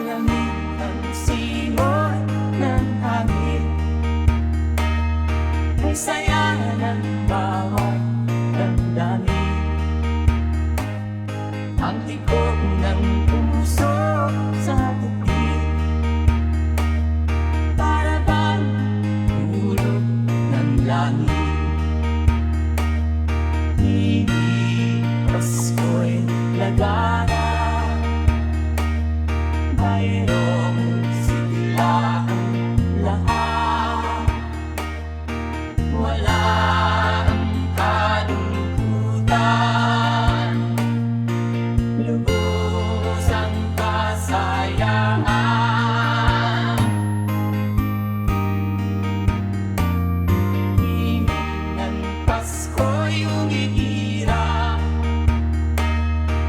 Malamig ang simoy ng hangin, may saya ng bawat damdamin. Ang tibok ng puso sa bukid, para bang hulog ng langit. Hindi Pasko'y lagana, mayroong sigla ang lahat. Wala ang kalungkutan, lubos ang kasayahan. Himig ng Pasko'y umiira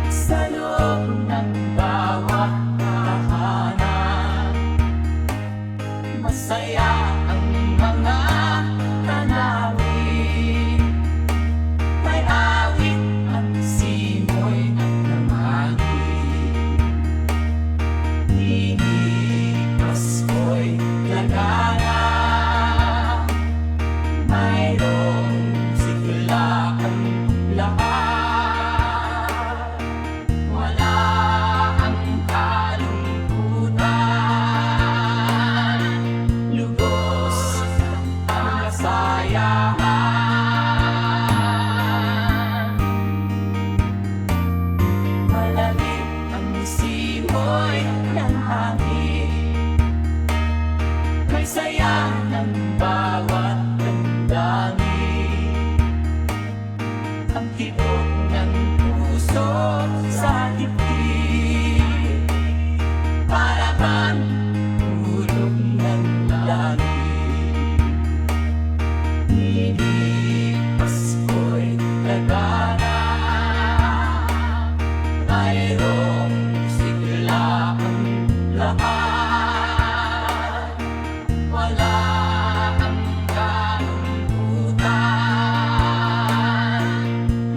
sa loob ng bawat tahanan. Masaya ang mga tanawin, may awit at simoy ng hangin. Himig Pasko'y lagana, mayroong sigla ang lahat. Wala ang kalungkutan, lubos ang kasayahan. Malamig ang simoy ng hangin, may saya ng bawat damdamin. Ang tibok ng puso sa dibdib, para bang hulog ng langit. Himig Pasko'y lagana, mayroong sigla ang lahat. Wala ang kalungkutan,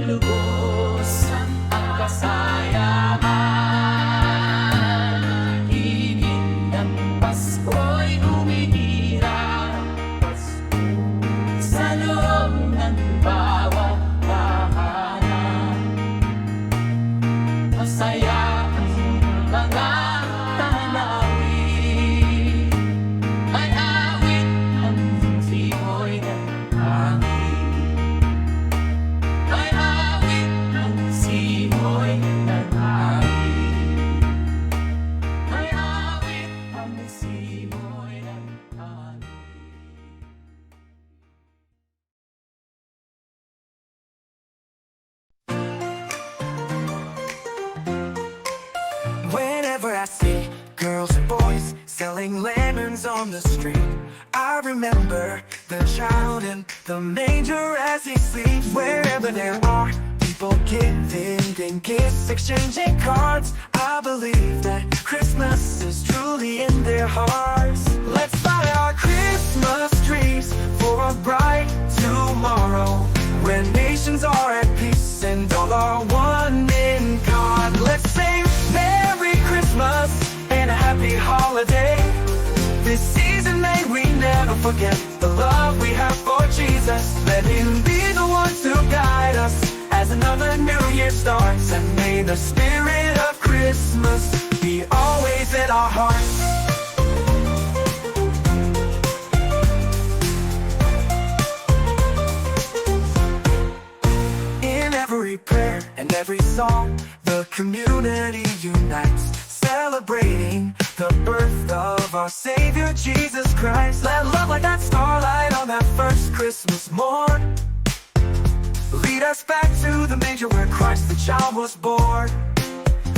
lubos ang kasayahan. Himig ng Pasko'y umiira sa loob ng bawat tahanan. Masaya ang mga tanawin, may awit ang simoy ng hangin. May awit ang simoy ng hangin. May awit ang simoy ng hangin. Whenever I see girls and boys selling lemons on the street, I remember the child in the manger as he sleeps. Wherever there are people giving gifts, exchanging cards, I believe that Christmas is truly in their hearts. Let's light our Christmas trees for a bright tomorrow, where nations are at peace and all are one in God. Let's sing Merry Christmas and a happy holiday. This season may we never forget the love we have for Jesus. Let Him be the one to guide us as another new year starts. And may the spirit of Christmas be always in our hearts. In every prayer and every song, the community unites, celebrating the birth of our Savior Jesus Christ. Let love like that starlight on that first Christmas morn lead us back to the manger where Christ the child was born.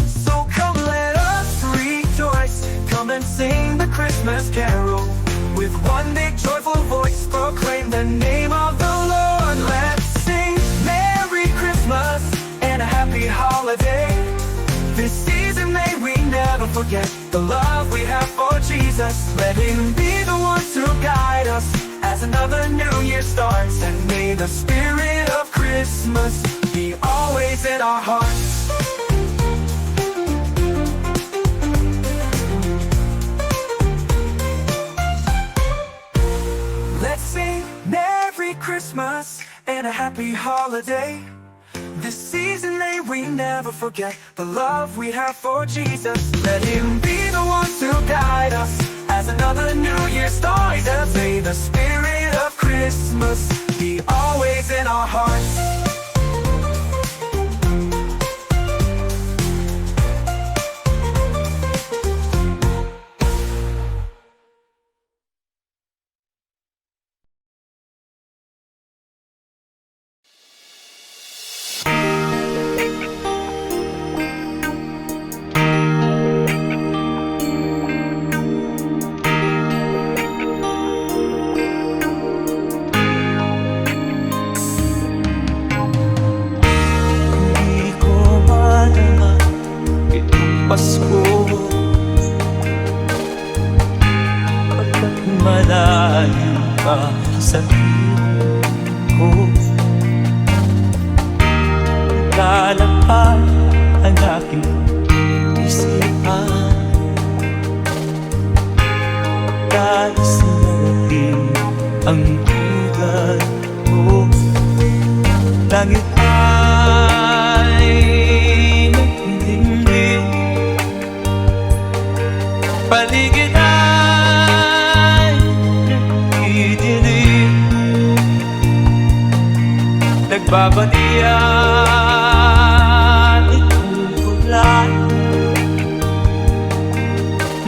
So come let us rejoice, come and sing the Christmas carol. With one big joyful voice proclaim the name of the Lord. Let's sing Merry Christmas and a happy holiday. This season may we never forget the love we have for Jesus. Let Him be the one to guide us as another new year starts. And may the spirit of Christmas be always in our hearts. Christmas and a happy holiday. This season may we never forget the love we have for Jesus. Let Him be the one to guide us as another New Year starts. And may the spirit of Christmas be always in our hearts. Hindi ko malaman itong Pasko, pagkat malayo ka sa piling ko. Lalakad ang aking isipan, dalis natin ang ugat mo. Langit ay nagdilim, paligid ay nagdidilim. Nagbabalian itong ulan,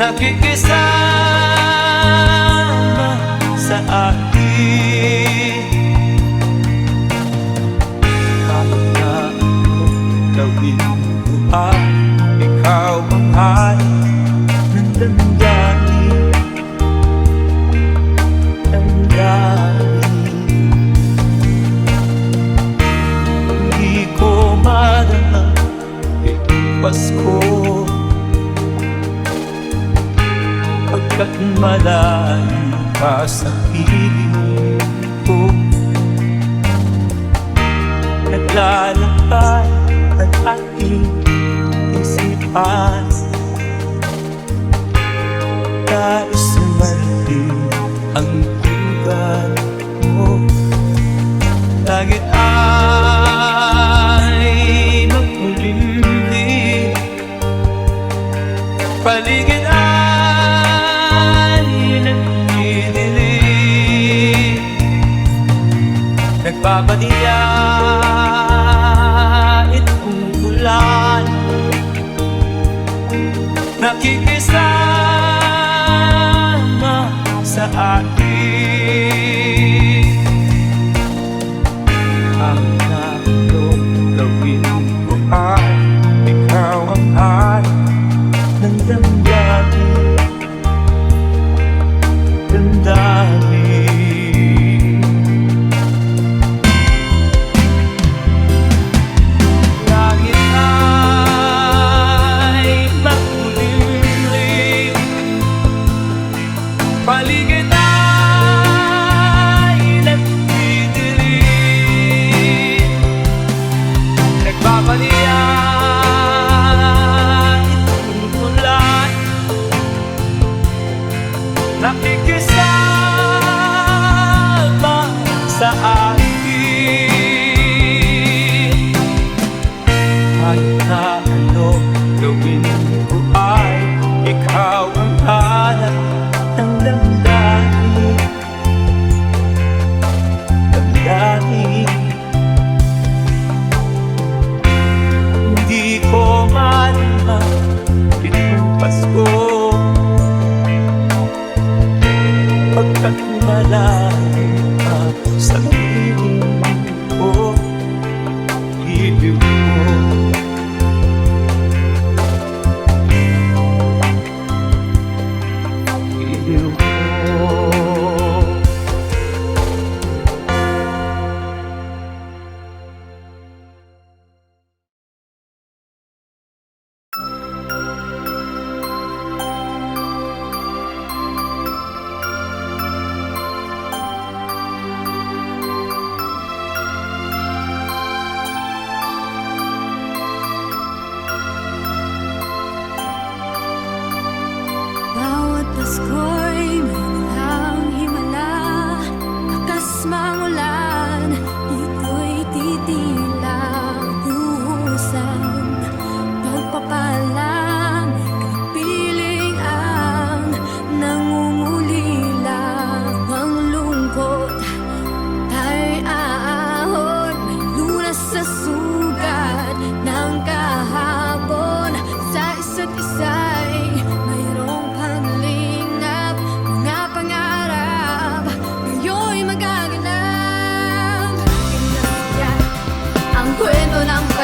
nakikisama sa akin. Gawin buhay, ikaw ang hari ng damdamin, damdamin. Hindi ko madama itong Pasko, pagkat malayo ka sa piling ko. Naglalakad ang aking isipan, nais sumantin ang ugat mo. Langit ay makulimlim, paligid ay nagdidilim. Nagbabalian itong ulan, nakikisama sa akin. Ang natong gawin ko ay ikaw ang hari ng damdamin, damdamin. Langit ay makulimlim, paligid ay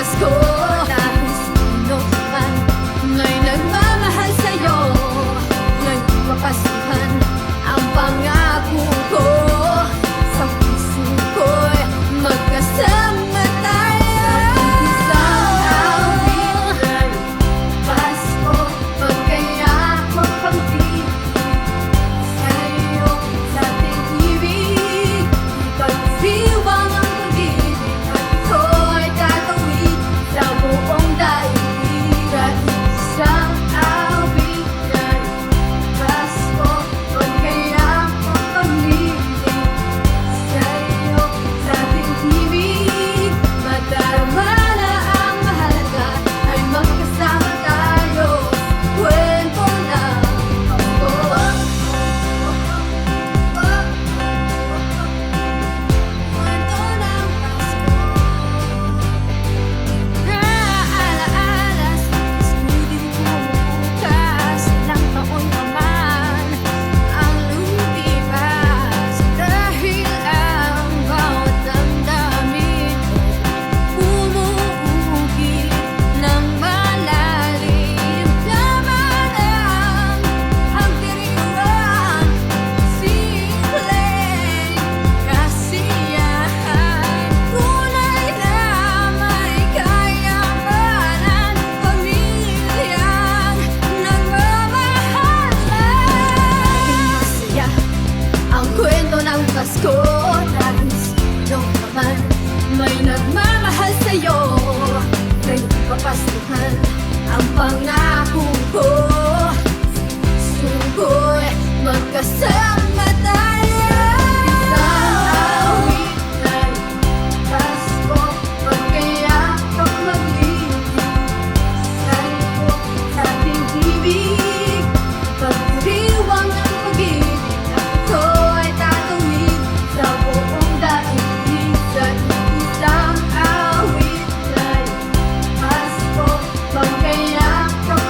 Pasko. Dahil sino man may nagmamahal sa'yo, ngayong papasuhan ang pangako ko. Sa puso ko'y magkasama tayo. Isang awit ay Pasko, magkayakap ang tinig sa'yo, sa ating ibig. Ipagdiwang ang pag-ibig at ito'y tatawid sa buong daigdig. At isang awit ay Pasko, magkayakap ang tinig sa'yo, sa ating ibig. Madarama na ang mahalaga ay magkasama tayo sa kwento ng Pasko. Kwento ng Pasko. Naalaala sa iskuling bukas, ilang taon naman ang lumipas. Dahil ang bawat damdamin umuugit ng malalim. Laman ang diriwang, simpleng kasiyahan. Tunay na may kayamanan, pamilyang nagmamahal. Masaya ang kwento ng Pasko, dahil sino naman may nagmamahal sa'yo, ngayong papastuhan ang pangako ko. Puso ko'y magkasama tayo. Isang awit ay Pasko, magkayakap maglilig sa'yo, sa ating ibig. Pagdiriwang ang pag-ibig at ito'y tatawid sa buong daigdig. Sa isang awit ay Pasko, magkayakap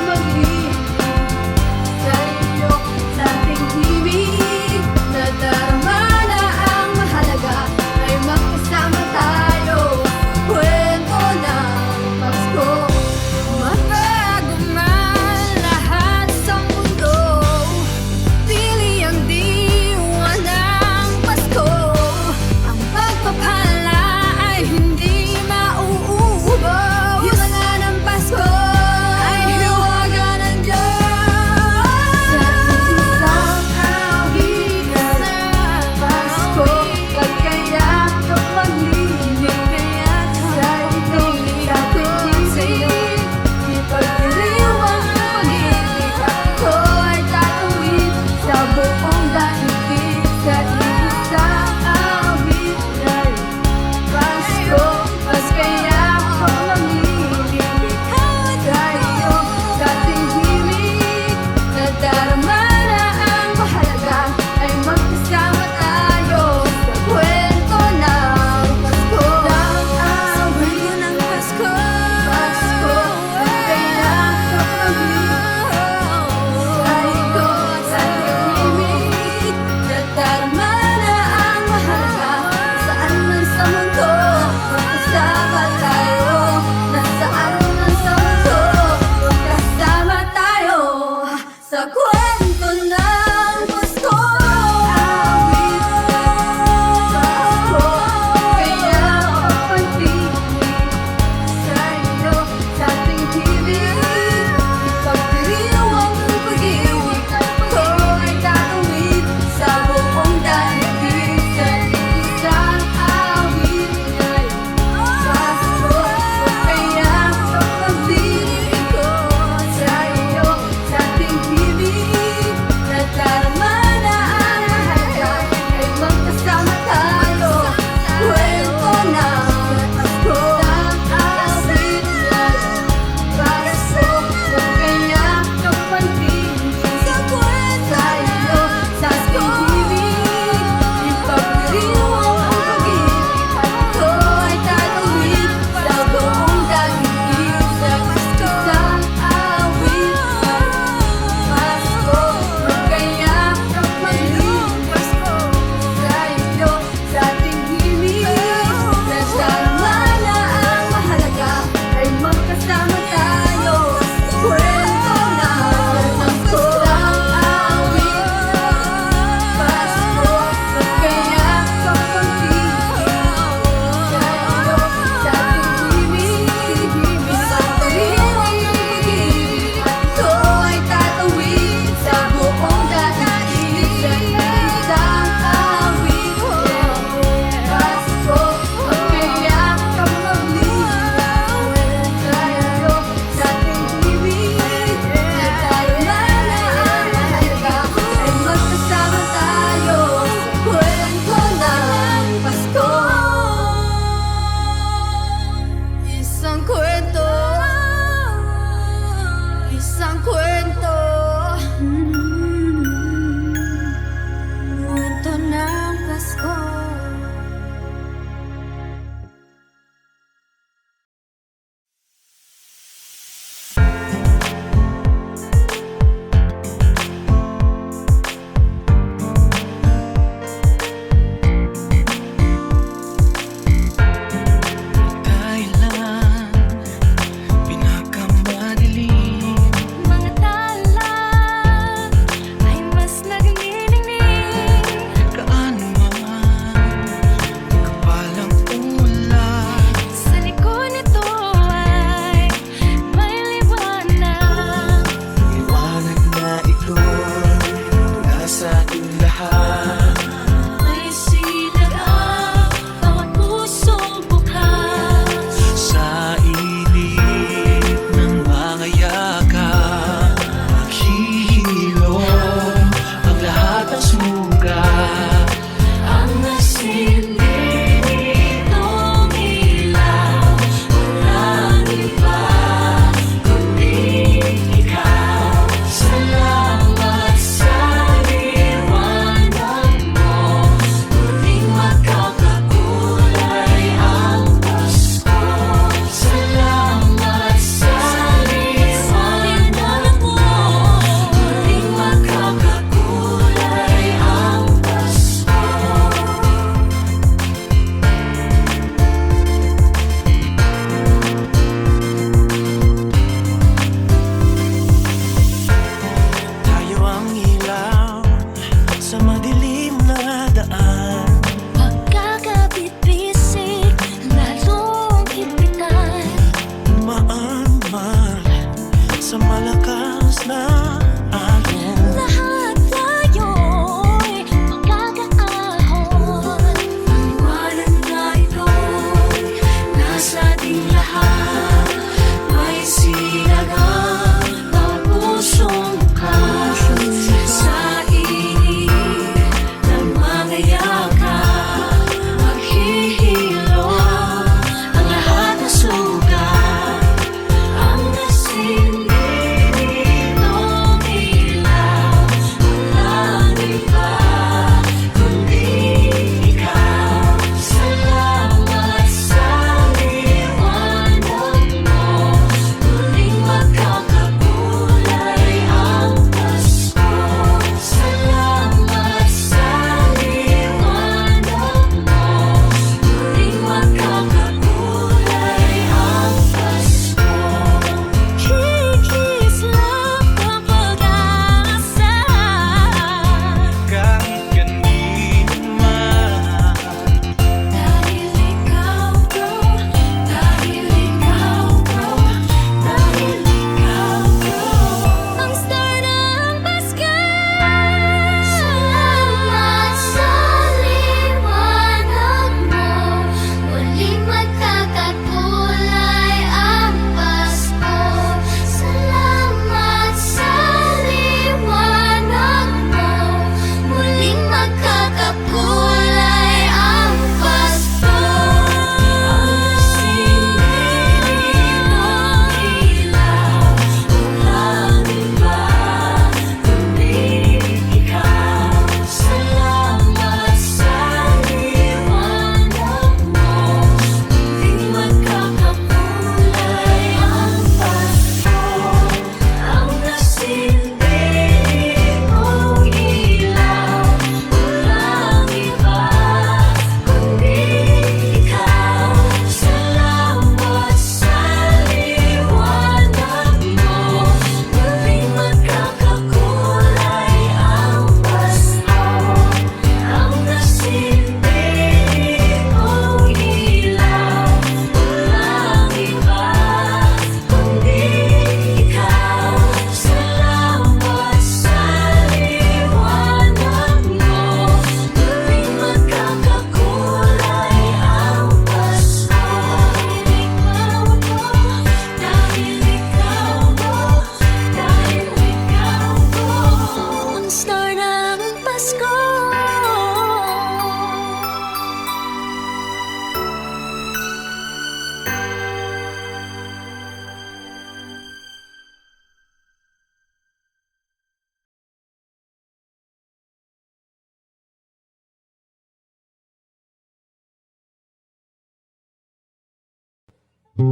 Pasko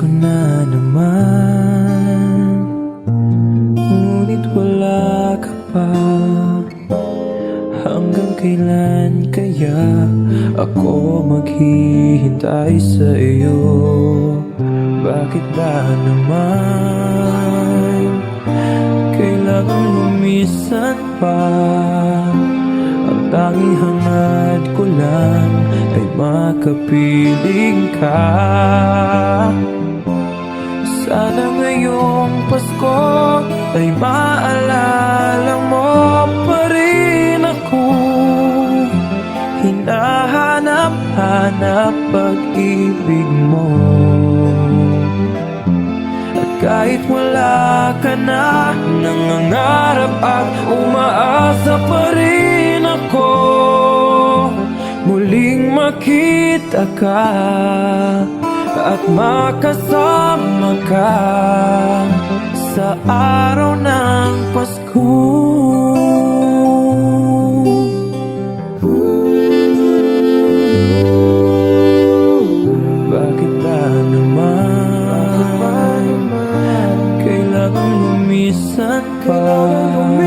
na naman, ngunit wala ka pa. Hanggang kailan kaya ako maghihintay sa iyo? Bakit ba naman kailangan lumisan pa? Ang tanging hangad ko lang ay makapiling ka. Sana ngayong Pasko ay maalala mo pa rin ako. Hinahanap-hanap pag-ibig mo. At kahit wala ka na, nangangarap at umaasa pa rin ako. Muling makita ka at makasama ka sa araw ng Pasko. Bakit ba naman kailangan lumisan pa? Ang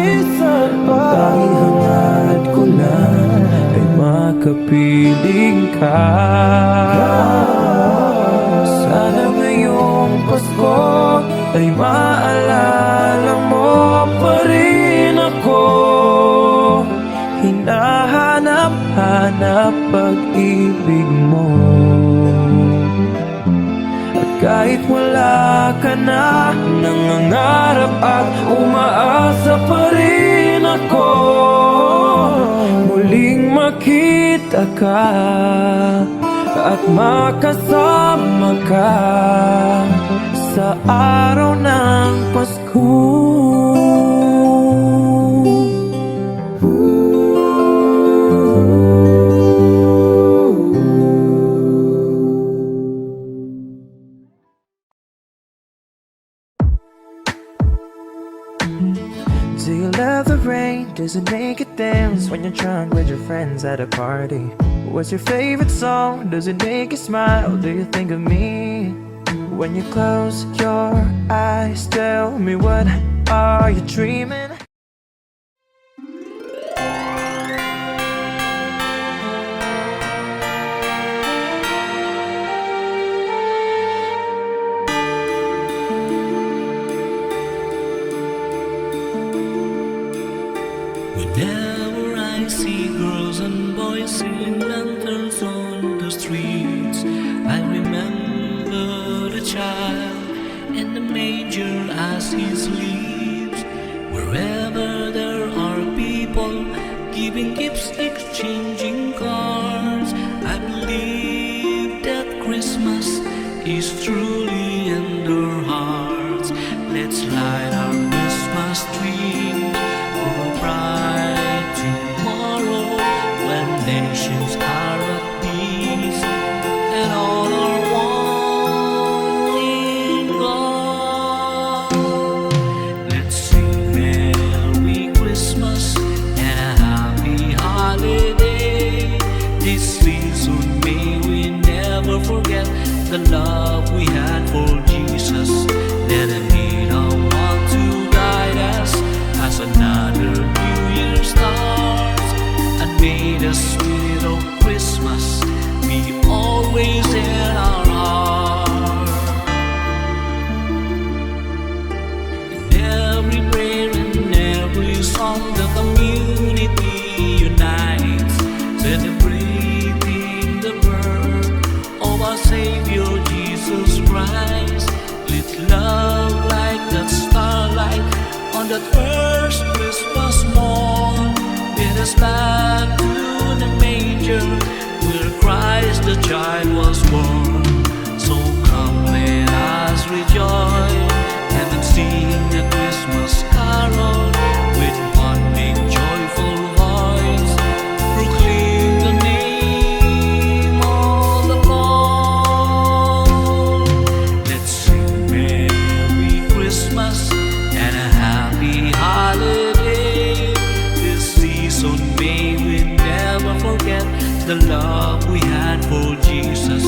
tanging hangad ko lang ay makapiling ka. Sana ngayong Pasko ay maalala mo pa rin ako. Hinahanap-hanap pag-ibig mo. At kahit wala ka na, nangangarap at umaasa pa rin ako. Muling makita ka at makasama ka sa araw ng Pasko. Do you love the rain? Does it make you dance when you're drunk with your friends at a party? What's your favorite song? Does it make you smile? Do you think of me? When you close your eyes, tell me, what are you dreaming? Whenever I see girls and boys singing lanterns on the streets, I remember the child in the manger as he sleeps. Wherever there are people giving gifts, exchanging cards, I believe that Christmas is truly in their hearts. Let's light our Christmas tree for a bright tomorrow, when nations are at peace and all are one in God. Let's sing Merry Christmas and a happy holiday. This season may we never forget the love we had for Jesus. Let him be the one to guide us as another New Year starts, and may the spirit of Christmas be always in our heart. In every prayer and every song, the community unites, celebrating the birth of our Savior Jesus Christ. Let love like that starlight on that first Christmas morn lead us back to the manger where Christ the child was born. So come, let us rejoice and sing the Christmas carol with one big joyful voice. Proclaim the name of the Lord. the love we had for Jesus.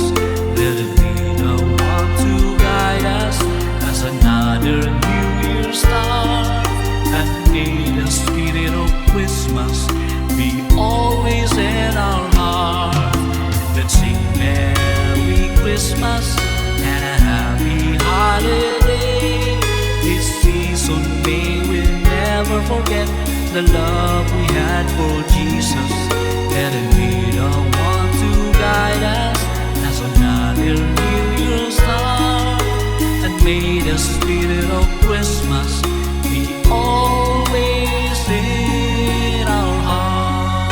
Let it be the one to guide us as another New Year start. And may the spirit of Christmas be always in our heart. Let's sing Merry Christmas and a happy holiday. This season may we never forget the love we had for Jesus. Let it be the one to guide us as another New Year start. And may the spirit of Christmas be always in our heart.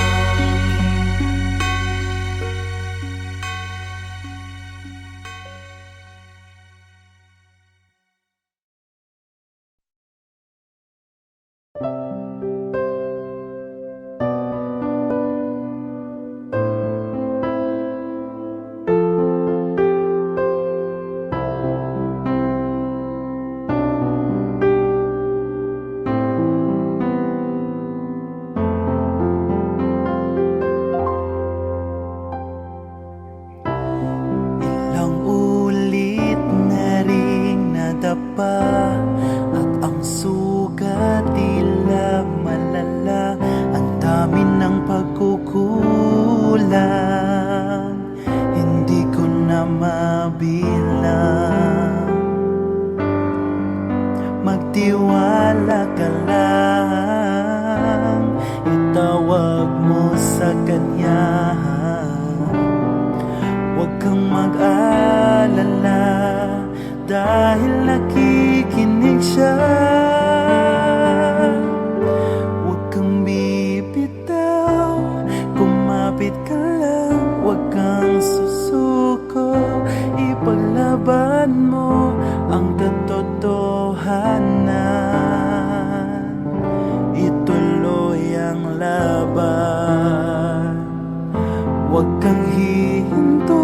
Ilang ulit na ring nadapa at ang sugat tila malala. Ang dami ng pagkukulang, hindi ko na mabilang. Magtiwala ka lang, itawag mo sa Kanya. Huwag kang mag-alala dahil nakikinig Siya. Huwag kang bibitaw, kumapit ka lang. Huwag kang susuko, ipaglaban mo ang katotohanan. Ituloy ang laban. Huwag kang hihinto,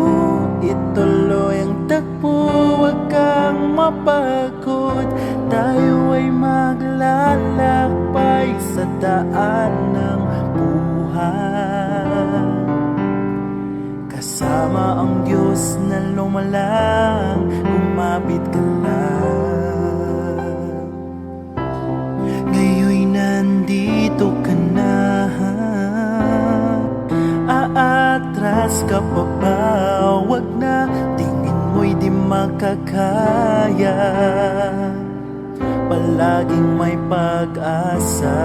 ituloy ang takbo. Huwag kang mapagod, tayo ay maglalakbay sa daan ng buhay. Kasama ang Diyos na lumalang, kumapit ka lang. Ngayon'y nandito ka na, aatras ka pa ba? Wag na, tingin mo'y di makakaya. Palaging may pag-asa,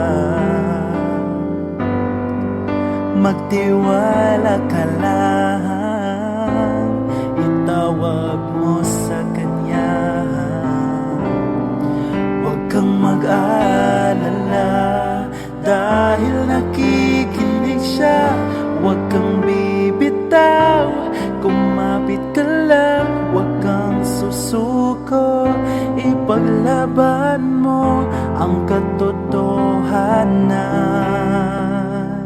magtiwala ka lang, itawag mo sa Kanya. Huwag kang mag-alala dahil nakikinig Siya. Huwag kang bibitaw, kumapit ka lang. Huwag kang susuko, ipaglaban mo ang katotohanan.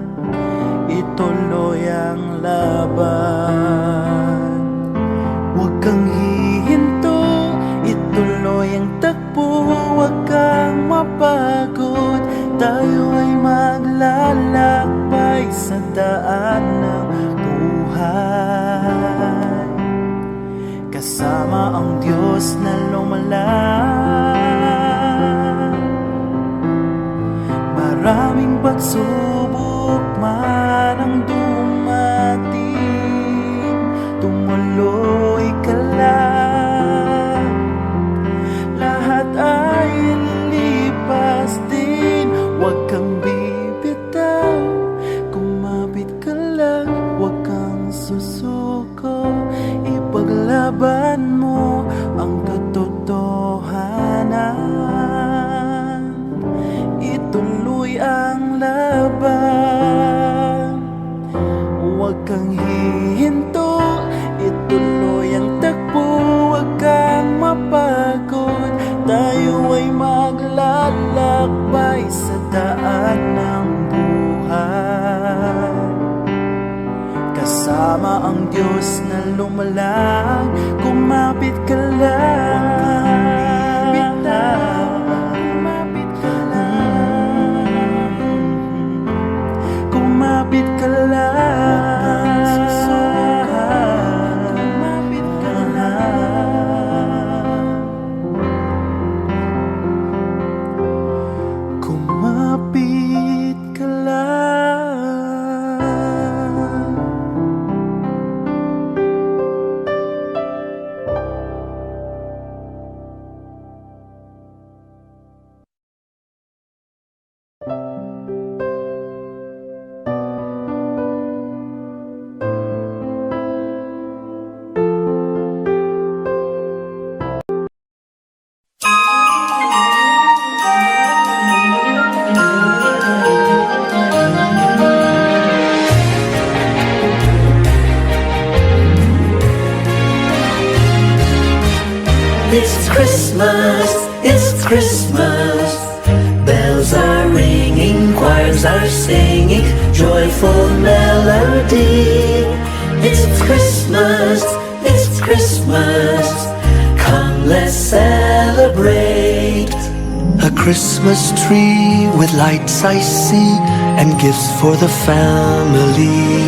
Ituloy ang laban. Huwag kang hihinto, ituloy ang takbo. Huwag kang mapagod, tayo ay maglalakbay sa daan ng buhay. Kasama ang Diyos na lumalang. Maraming pagsubok man ang dumating, tumuloy ka lang. Lahat ay lilipas din. Huwag kang bibitaw, kumapit ka lang. Huwag kang susuko, ipaglaban mo ang katotohanan. Ituloy ang laban. Huwag kang hihinto, ituloy ang takbo. Huwag kang mapagod, tayo ay maglalakbay sa daan ng buhay. Kasama ang Diyos na lumalang, kumapit ka lang. Kumapit ka lang. Kumapit ka lang. Christmas, it's Christmas. Bells are ringing, choirs are singing, joyful melody. It's Christmas, it's Christmas. Come, let's celebrate. A Christmas tree with lights I see, and gifts for the family.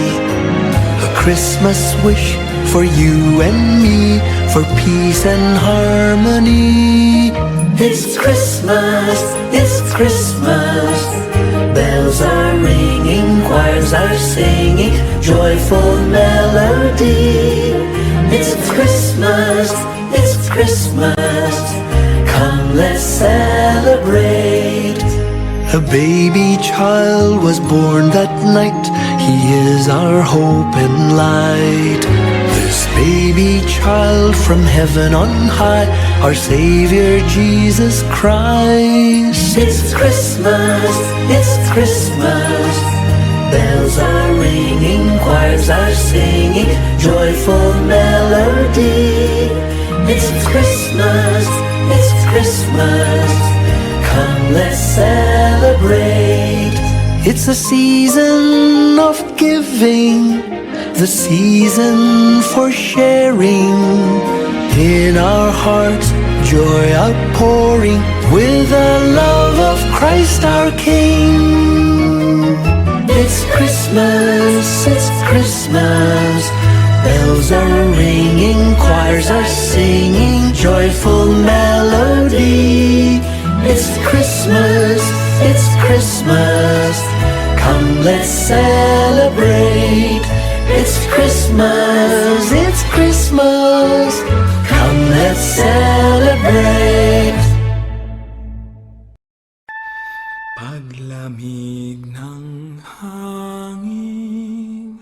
A Christmas wish for you and me, for peace and harmony. It's Christmas, it's Christmas. Bells are ringing, choirs are singing, joyful melody. It's Christmas, it's Christmas. Come, let's celebrate. A baby child was born that night. He is our hope and light. This baby child from heaven on high, our Savior Jesus Christ. It's Christmas, it's Christmas. Bells are ringing, choirs are singing, joyful melody. It's Christmas, it's Christmas. Come, let's celebrate. It's a season of giving, the season for sharing. In our hearts, joy outpouring, with the love of Christ our King. It's Christmas, it's Christmas. Bells are ringing, choirs are singing, joyful melody. It's Christmas, it's Christmas. Come, let's celebrate. It's Christmas, it's Christmas. Come, let's celebrate. Paglamig ng hangin,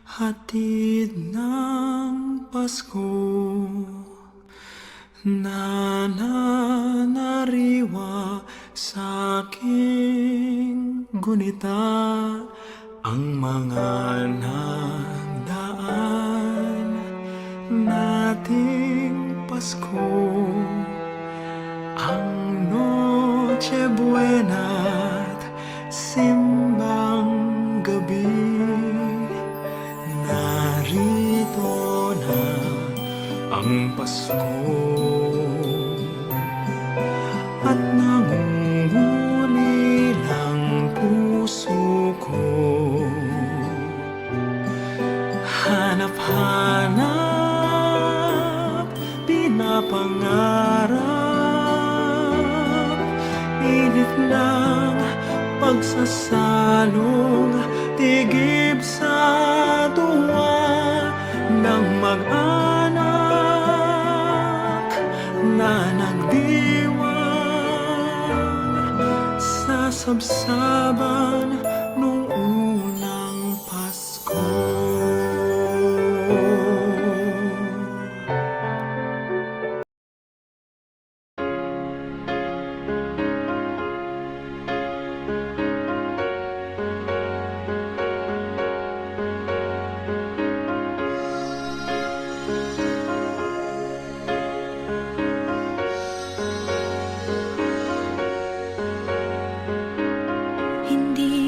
hatid ng Pasko, nananariwa sa aking gunita ang mga nagdaan nating Pasko. Ang Noche Buena't simbang gabi, narito na ang Pasko. At nangunguli ng puso ko, hanap-hanap, pinapangarap, init ng pagsasalong, tigib sa tuwa ng mag-anak na nagdiwang sa sabsaban nung unang Pasko. Hindi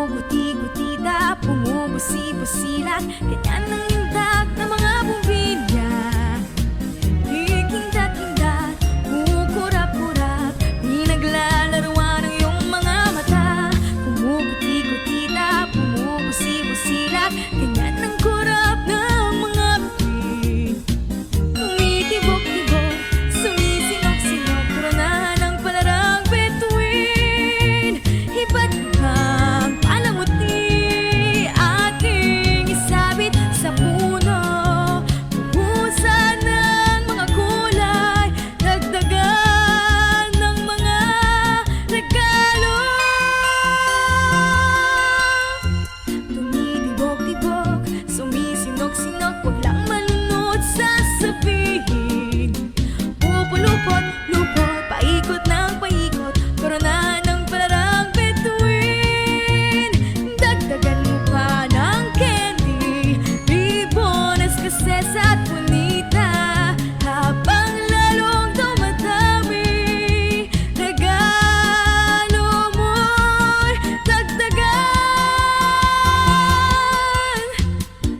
Gumuguti-gutita, bumubusi-busilat, ganyan ang indak ng mga bumbilya. Hikindat-kindat, kukurap-kurap, pinaglalaruan ang iyong mga mata. Gumuguti-gutita, bumubusi-busilat, ganyan ang kurap ng mga bibig. Tumitibok-tibok, sumisinok-sinok, koronahan ang palarang bituin. Iba't ibang palamuti, ating isabit sa puno. Buhusan ng mga kulay, dagdagan ng mga regalo. Tumitibok-tibok, sumisinok-sinok, wag lang malunod sasabihin. Pupulupot-lupot, paikot ng paikot, koronahan ng palarang bituin. Dagdagan mo pa ng candy, ribones, kases at bonita, habang lalong dumadami. Regalo mo'y dagdagan.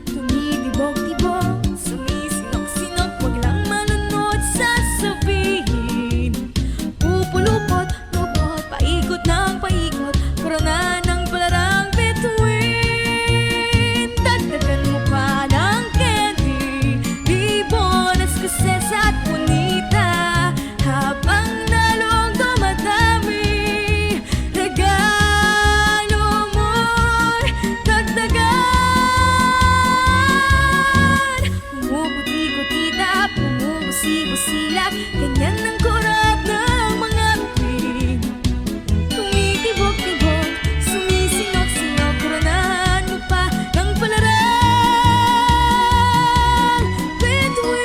Tumitibok-tibok, sumisinok-sinok, wag lang manunod sasabihin. Pupulupot-lupot, paikot ng paikot, koronahan ng palarang bituin. Dagdagan mo pa ng candy, ribones, kases at bonita, habang lalong dumadami. Regalo mo'y dagdagan. Bumubuti-gutita, bumubusi-busilak, ganyan ang kurap ng mga bibig. Tumitibok-tibok, sumisinok-sinok, koronahan mo pa ng palarang bituin.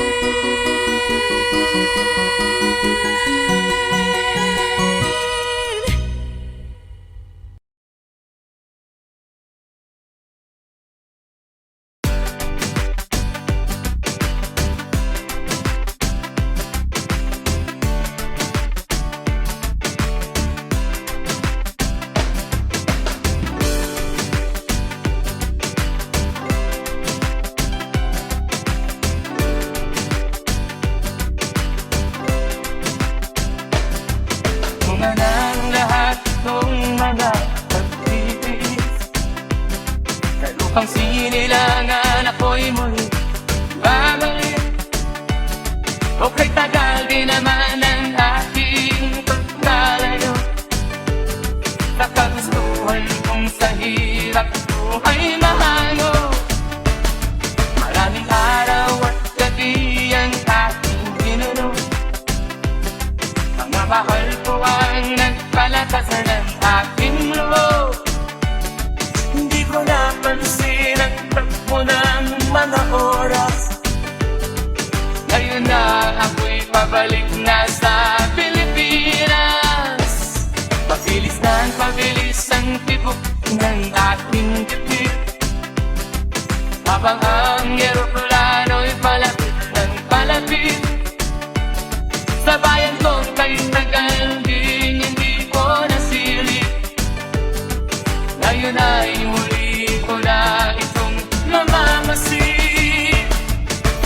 Mga ng lahat ng mga pagtitiis, kalupang sinilangan ako'y muli babalik. O kay tagal din naman ang aking pagkalayo, nakagustuhan kong sa hirap buhay mahango. Maraming araw at gabi ang aking ginulo, mga mahal ko ang nagpalakasan ng aking loob. Hindi ko napansin ang takbo ng mga oras. Ngayon na ako'y pabalik na sa Pilipinas. Pabilis ng pabilis ang tibok ng aking dibdib, habang ang eroplano'y palapit ng palapit. Sa bayan kong kay tagal din hindi ko nasilip. Ngayon ay muli ko na itong namamasid.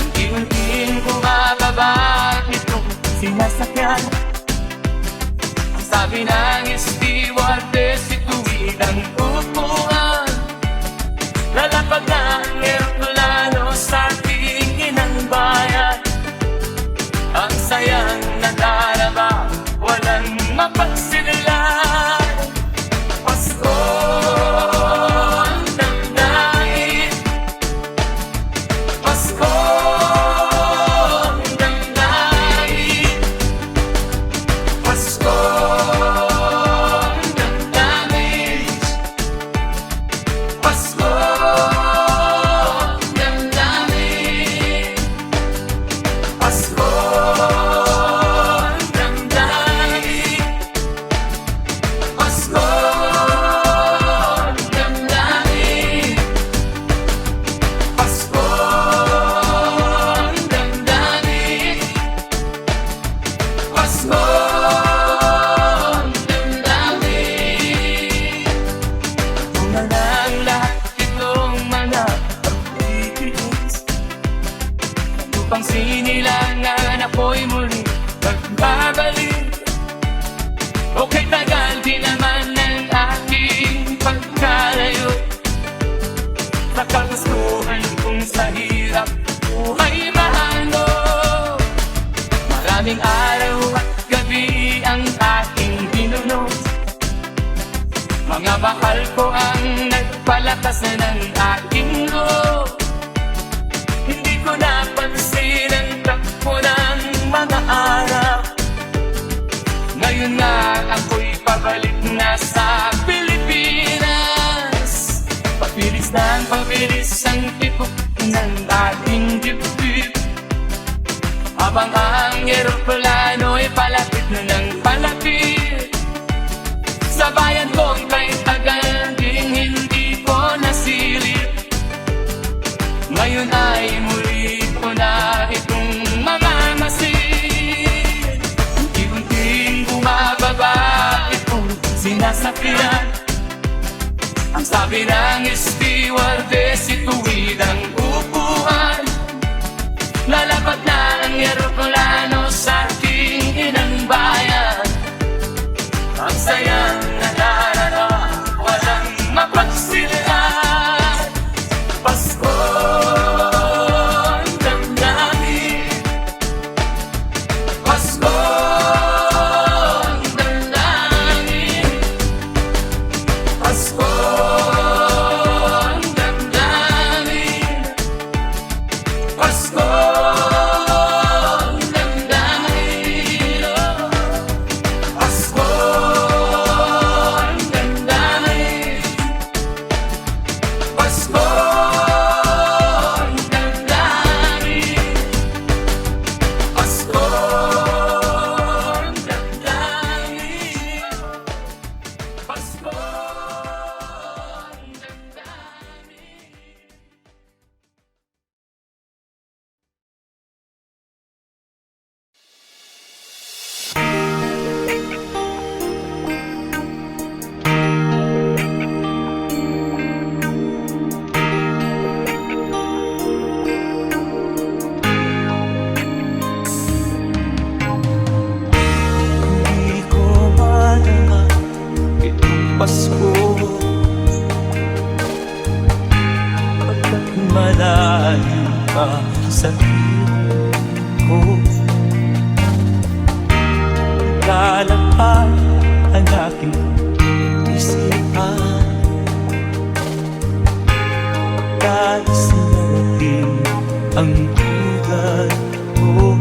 Unti-unting bumababa itong sinasakyan. Ang sabi ng stewardess, ituwid ang upuan. Lalapag na ang eroplano sa Mga mahal ko ang nagpalakas na ng aking loob. Hindi ko napansin ang takbo ng mga araw. Ngayon na ako'y pabalik na sa Pilipinas. Pabilis ng pabilis ang tibok ng ating dibdib, habang ang eroplano'y palapit na ng palapit. Sa bayan kong kay tagal ding hindi ko nasilip. Ngayon ay muli ko na itong mamamasid. Unti-unting bumababa itong sinasakyan. Ang sabi ng stewardess, ituwid ang upuan. Lalapat na ang eroplano sa ating inang bayan. Ang sayang nadarama, walang mapagsilaan. Pasko ang damdamin, Pasko ang damdamin, Pasko ang damdamin, Pasko ang damdamin, Pasko ang damdamin, Pasko ang damdamin, Pasko ang damdamin, Pasko ang damdamin. Hindi ko malaman itong Pasko, pagkat malayo ka sa piling ko. Lalakad ang aking isipan, nais natin ang tugan ko.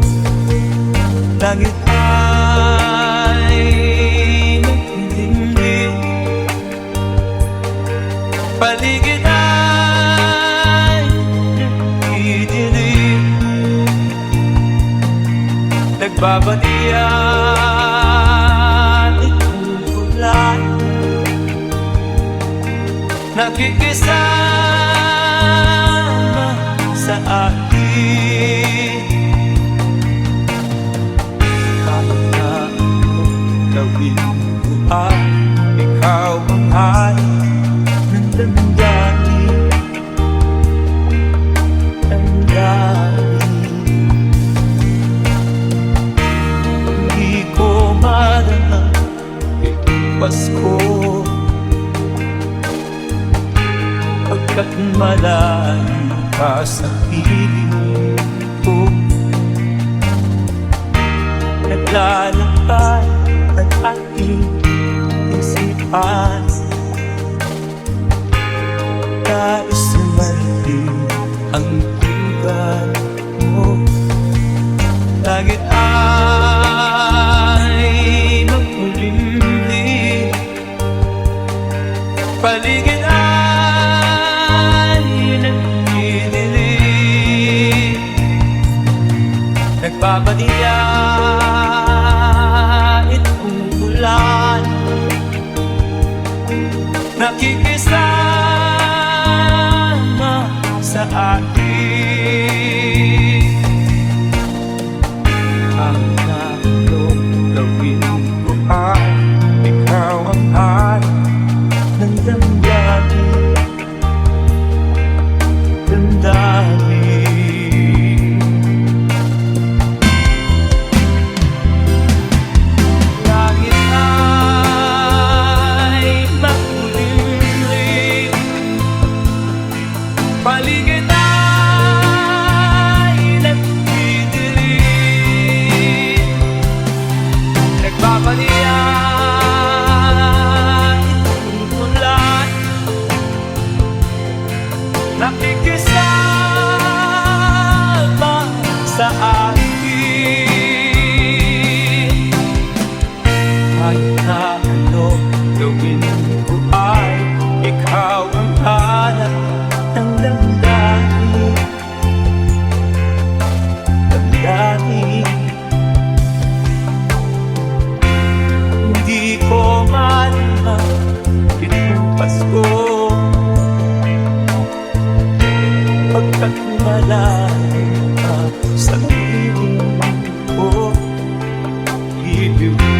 Langit ay nagdilim, paligid ay nagdidilim. Nagbabalian itong ulan, nakikisama sa akin. Kahit na anong gawin ko ay ikaw ang hari ng damdamin, damdamin. Hindi ko malaman itong Pasko, pagkat malayo ka sa piling ko. Naglalakad ang aking isipan, nais sumantin ang tugan mo. Langit ay makulimlim, paligid ay nagdidilim. Nagbabaniya itong ulan, nakikisama sa akin. Ang nakulong gawin ko ay ikaw ang hari ng damdamin, damdamin. Langit ay makulimlim, tuwin ko ay ikaw ang hanap ng damdamin. Damdamin. Hindi ko malamang itong Pasko, pagkat malayo ka sa piling ko, ibig mo.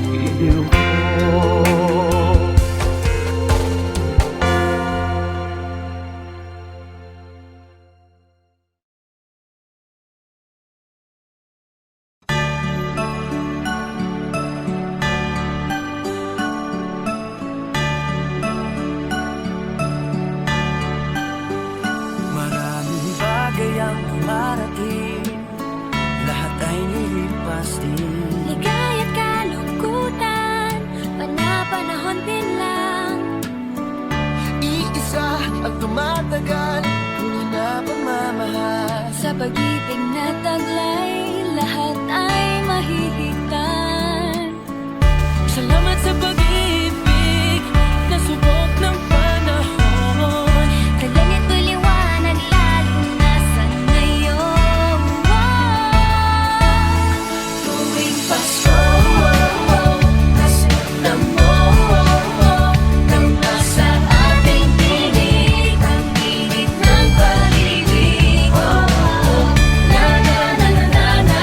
Ibig mo. Maraming bagay ang marating, lahat ay nilipas din. Ligaya't kalungkutan, panapanahon din lang. Iisa ang tumatagal, tunay na pagmamahal. Sa pag-ibig na taglay, lahat ay mahihigtan. Salamat sa pag-ibig na subok ng panahon. Kalangit ko'y liwanag, lalo na sa ngayon. Tuwing Pasko, kasi mo nang nasa ating tinig, ang init ng pag-ibig. Na na na na na na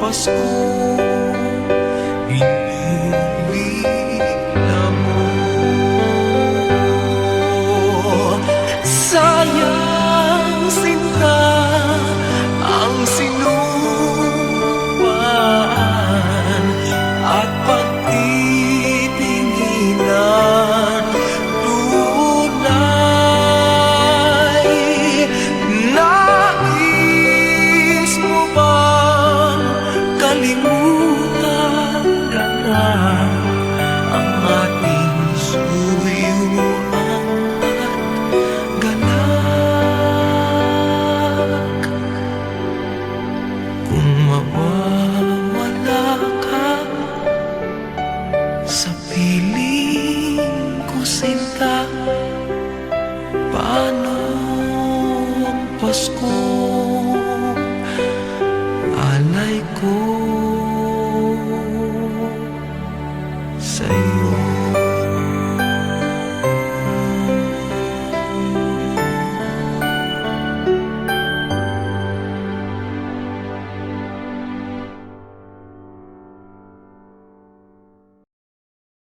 Pasko inilila mo. Sayang sinta ang sinupaan at pagtitinginan tunay. Nais mo bang kalimutan ka na ang ating suyuan at galak? Kung mawawala ka sa piling ko, sinta, paano ang Pasko?